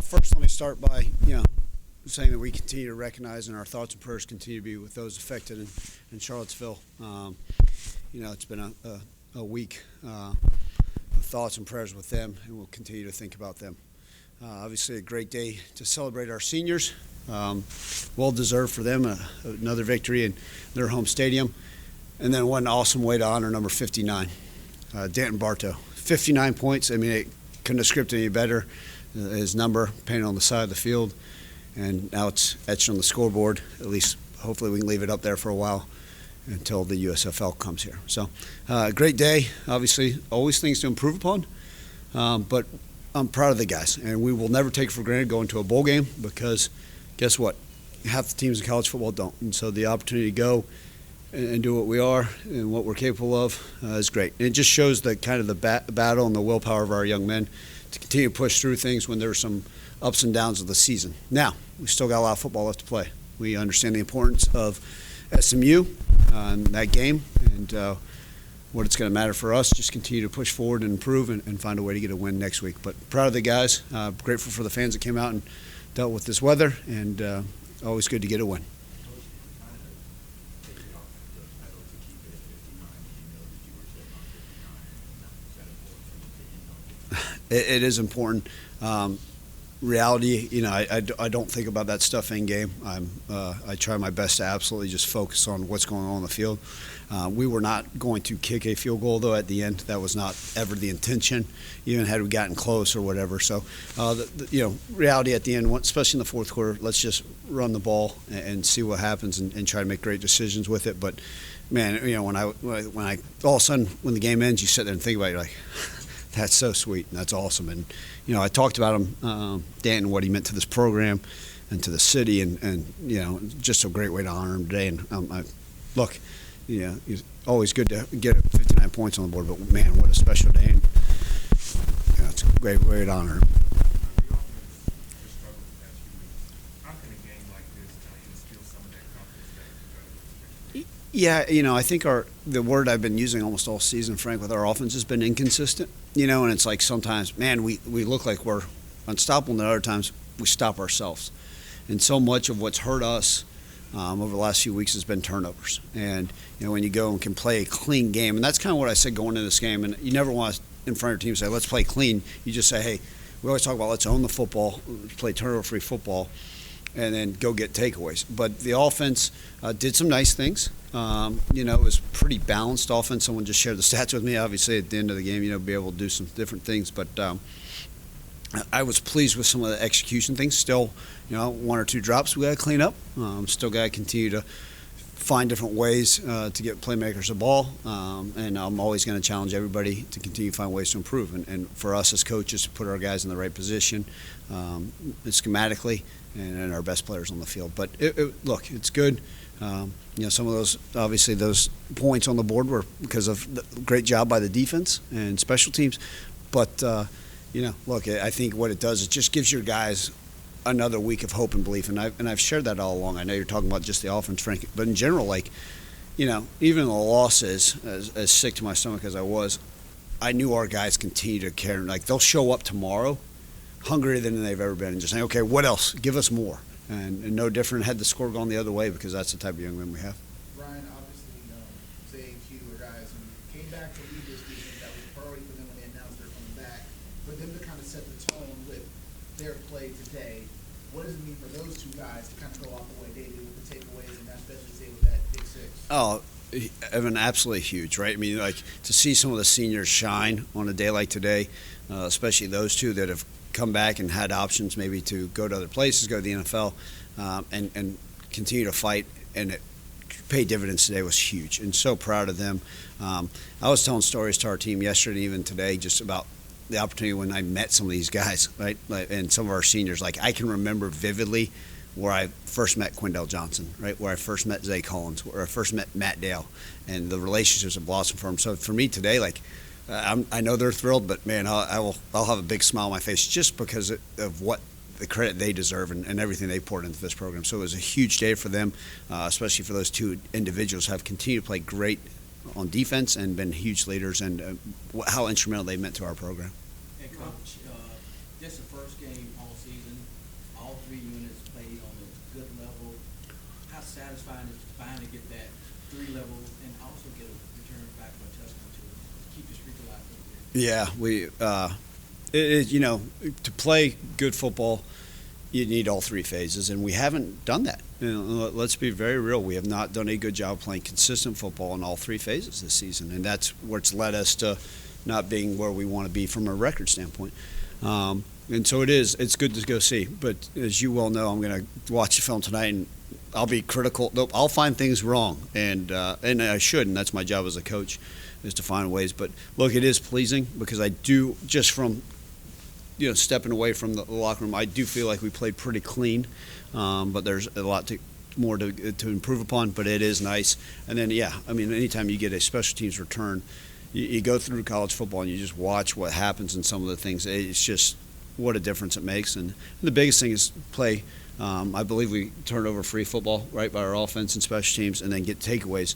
First, let me start by, saying that we continue to recognize and our thoughts and prayers continue to be with those affected in Charlottesville. It's been a week of thoughts and prayers with them, and we'll continue to think about them. Obviously, a great day to celebrate our seniors. Well deserved for them, another victory in their home stadium. And then one awesome way to honor number 59, Danton Bartow. 59 points. I mean, it couldn't have scripted any better. His number painted on the side of the field, and now it's etched on the scoreboard. At least, hopefully, we can leave it up there for a while until the USFL comes here. So, great day. Obviously, always things to improve upon, but I'm proud of the guys, and we will never take for granted going to a bowl game because, guess what? Half the teams in college football don't, and so the opportunity to go and do what we are and what we're capable of is great. And it just shows the kind of the battle and the willpower of our young men to continue to push through things when there's some ups and downs of the season. Now, we still got a lot of football left to play. We understand the importance of SMU and that game and what it's going to matter for us. Just continue to push forward and improve and find a way to get a win next week. But proud of the guys, grateful for the fans that came out and dealt with this weather, and always good to get a win. It is important. Reality, I don't think about that stuff in game. I try my best to absolutely just focus on what's going on the field. We were not going to kick a field goal, though, at the end. That was not ever the intention, even had we gotten close or whatever. So, reality at the end, especially in the fourth quarter, let's just run the ball and see what happens and try to make great decisions with it. But, man, when I all of a sudden, when the game ends, you sit there and think about it, you're like, that's so sweet, and that's awesome. And, I talked about him, Danton, what he meant to this program and to the city, and just a great way to honor him today. And look, it's always good to get 59 points on the board, but, man, what a special day. And, it's a great way to honor him. Yeah, I think the word I've been using almost all season, Frank, with our offense has been inconsistent. And it's like sometimes, man, we look like we're unstoppable, and other times we stop ourselves. And so much of what's hurt us over the last few weeks has been turnovers. And, when you go and can play a clean game, and that's kind of what I said going into this game, and you never want to, in front of your team, say, let's play clean. You just say, hey, we always talk about let's own the football, play turnover-free football, and then go get takeaways. But the offense did some nice things. It was pretty balanced offense. Someone just shared the stats with me. Obviously, at the end of the game, be able to do some different things. But I was pleased with some of the execution things. Still, one or two drops we got to clean up. Still got to continue to find different ways to get playmakers the ball. And I'm always going to challenge everybody to continue to find ways to improve. And for us as coaches to put our guys in the right position schematically and our best players on the field. But, look, it's good. Some of those, obviously, those points on the board were because of the great job by the defense and special teams. But, look, I think what it does is just gives your guys another week of hope and belief. And I've shared that all along. I know you're talking about just the offense, Frank. But in general, even the losses, as sick to my stomach as I was, I knew our guys continue to care. They'll show up tomorrow hungrier than they've ever been and just saying, okay, what else? Give us more. And no different had the score gone the other way because that's the type of young men we have. Ryan, obviously, Zay and Q were guys who came back to lead this defense. That was a priority for them when they announced they're coming back. For them to kind of set the tone with their play today, what does it mean for those two guys to kind of go off the way they did with the takeaways and especially Zay with that big six? Oh, Evan, absolutely huge, right? I mean, to see some of the seniors shine on a day like today, especially those two that have come back and had options maybe to go to other places, go to the NFL, and continue to fight, and it paid dividends today was huge, and so proud of them. I was telling stories to our team yesterday, even today, just about the opportunity when I met some of these guys, right, and some of our seniors. I can remember vividly where I first met Quindell Johnson, right, where I first met Zay Collins, where I first met Matt Dale, and the relationships have blossomed for them. So for me today, I know they're thrilled, but, man, I'll have a big smile on my face just because of what the credit they deserve and everything they poured into this program. So it was a huge day for them, especially for those two individuals who have continued to play great on defense and been huge leaders, and how instrumental they meant to our program. Coach, this is the first game all season. All three units played on a good level. How satisfying is it to finally get that 3 level and also get a return back for a touchdown to keep the streak alive for the year? Yeah, to play good football, you need all three phases, and we haven't done that. Let's be very real. We have not done a good job playing consistent football in all three phases this season, and that's where it's led us to not being where we want to be from a record standpoint. And so it's good to go see. But as you well know, I'm going to watch the film tonight, and I'll be critical. I'll find things wrong, and I should, and that's my job as a coach, is to find ways. But look, it is pleasing because I do, just from stepping away from the locker room, I do feel like we played pretty clean. But there's a lot more to improve upon. But it is nice. And then anytime you get a special teams return, you go through college football and you just watch what happens in some of the things. It's just what a difference it makes. And the biggest thing is play. I believe we turned over free football right by our offense and special teams, and then get takeaways.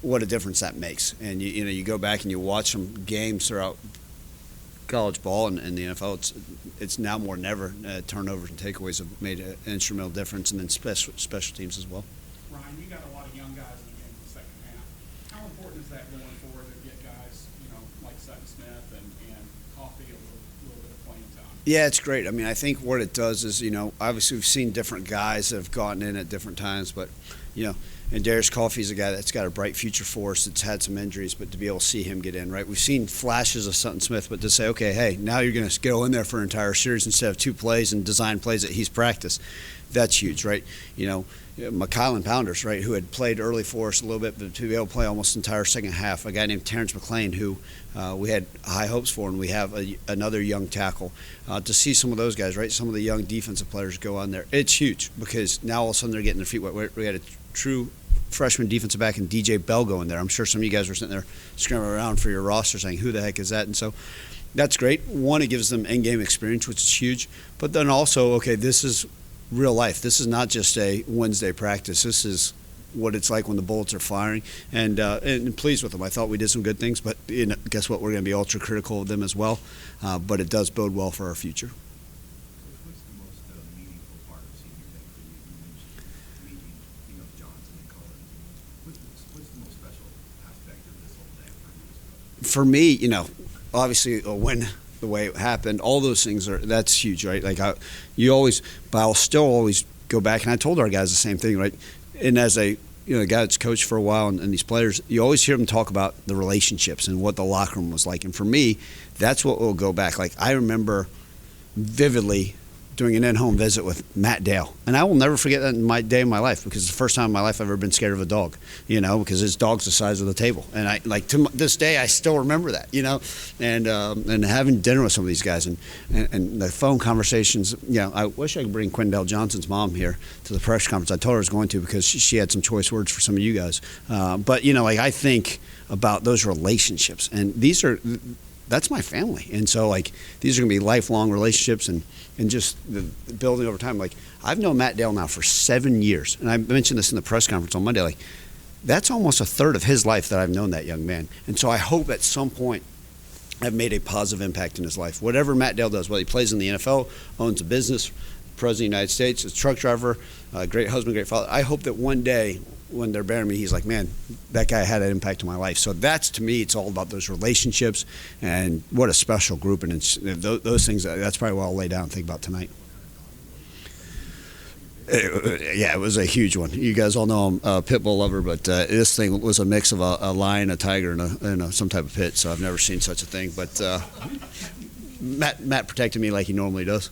What a difference that makes. And you go back and you watch some games throughout college ball and the NFL. It's now more than ever. Turnovers and takeaways have made an instrumental difference, and then special teams as well. Ryan, you got a lot of young guys in the game in the second half. How important is that going forward to get guys, like Sutton Smith and Coffee a little bit of playing time? Yeah, it's great. I mean, I think what it does is, obviously we've seen different guys that have gotten in at different times, but, and Darius Coffey's a guy that's got a bright future for us that's had some injuries, but to be able to see him get in, right? We've seen flashes of Sutton Smith, but to say, okay, hey, now you're going to go in there for an entire series instead of 2 plays and design plays that he's practiced, that's huge, right? McKylan Pounders, right, who had played early for us a little bit, but to be able to play almost the entire second half. A guy named Terrence McLean, who we had high hopes for, and we have another young tackle. To see some of those guys, right, some of the young defensive players go on there, it's huge because now all of a sudden they're getting their feet wet. We had a true freshman defensive back and DJ Bell going there. I'm sure some of you guys were sitting there scrambling around for your roster saying, who the heck is that? And so that's great. One, it gives them in-game experience, which is huge. But then also, okay, this is real life. This is not just a Wednesday practice. This is what it's like when the bullets are firing. And pleased with them. I thought we did some good things, but guess what? We're going to be ultra critical of them as well. But it does bode well for our future. What's the most meaningful part of senior day for you? You mentioned meeting, Johnson and Cullen. What's the most special aspect of this whole day for you? For me, obviously a win the way it happened, all those things that's huge, right? Like but I'll still always go back, and I told our guys the same thing, right? And as a guy that's coached for a while and these players, you always hear them talk about the relationships and what the locker room was like. And for me, that's what will go back. Like I remember vividly doing an in-home visit with Matt Dale. And I will never forget that in my day in my life because it's the first time in my life I've ever been scared of a dog, because his dog's the size of the table. And I to this day I still remember that, and having dinner with some of these guys and the phone conversations. I wish I could bring Quindell Johnson's mom here to the press conference. I told her I was going to because she had some choice words for some of you guys. But I think about those relationships, and that's my family. And so these are going to be lifelong relationships and just the building over time. I've known Matt Dale now for 7 years. And I mentioned this in the press conference on Monday. That's almost a third of his life that I've known that young man. And so I hope at some point I've made a positive impact in his life. Whatever Matt Dale does, whether he plays in the NFL, owns a business, president of the United States, a truck driver, a great husband, great father. I hope that one day when they're burying me, he's like, man, that guy had an impact on my life. So that's, to me, it's all about those relationships and what a special group. And those things, that's probably what I'll lay down and think about tonight. It was a huge one. You guys all know I'm a pit bull lover, but this thing was a mix of a lion, a tiger, and some type of pit. So I've never seen such a thing. But Matt protected me like he normally does.